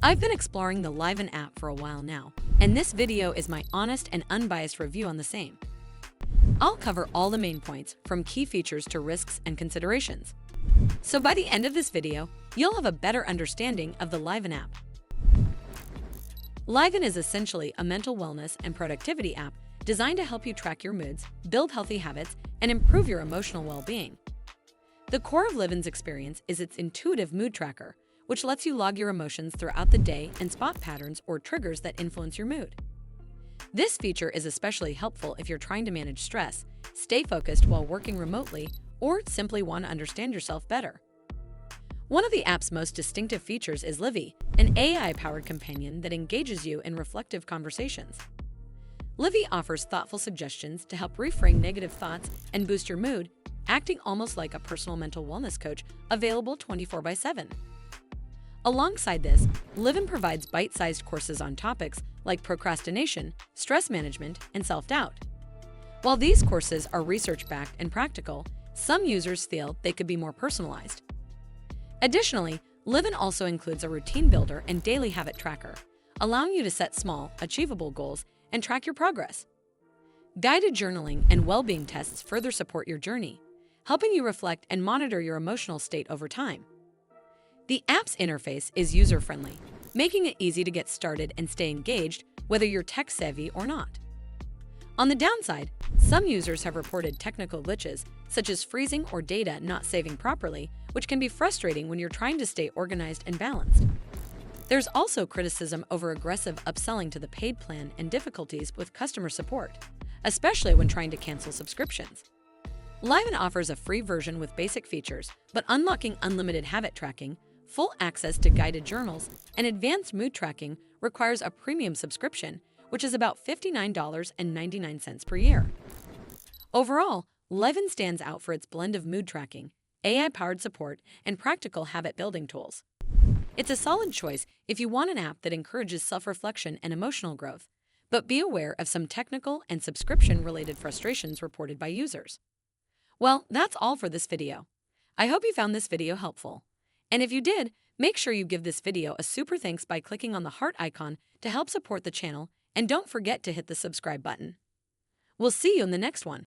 I've been exploring the Liven app for a while now, and this video is my honest and unbiased review on the same. I'll cover all the main points, from key features to risks and considerations. So by the end of this video, you'll have a better understanding of the Liven app. Liven is essentially a mental wellness and productivity app designed to help you track your moods, build healthy habits, and improve your emotional well-being. The core of Liven's experience is its intuitive mood tracker, which lets you log your emotions throughout the day and spot patterns or triggers that influence your mood. This feature is especially helpful if you're trying to manage stress, stay focused while working remotely, or simply want to understand yourself better. One of the app's most distinctive features is Livy, an AI-powered companion that engages you in reflective conversations. Livy offers thoughtful suggestions to help reframe negative thoughts and boost your mood, acting almost like a personal mental wellness coach available 24/7. Alongside this, Liven provides bite-sized courses on topics like procrastination, stress management, and self-doubt. While these courses are research-backed and practical, some users feel they could be more personalized. Additionally, Liven also includes a routine builder and daily habit tracker, allowing you to set small, achievable goals and track your progress. Guided journaling and well-being tests further support your journey, helping you reflect and monitor your emotional state over time. The app's interface is user-friendly, making it easy to get started and stay engaged, whether you're tech-savvy or not. On the downside, some users have reported technical glitches, such as freezing or data not saving properly, which can be frustrating when you're trying to stay organized and balanced. There's also criticism over aggressive upselling to the paid plan and difficulties with customer support, especially when trying to cancel subscriptions. Liven offers a free version with basic features, but unlocking unlimited habit tracking, full access to guided journals, and advanced mood tracking requires a premium subscription, which is about $59.99 per year. Overall, Liven stands out for its blend of mood tracking, AI-powered support, and practical habit-building tools. It's a solid choice if you want an app that encourages self-reflection and emotional growth, but be aware of some technical and subscription-related frustrations reported by users. Well, that's all for this video. I hope you found this video helpful. And if you did, make sure you give this video a super thanks by clicking on the heart icon to help support the channel, and don't forget to hit the subscribe button. We'll see you in the next one.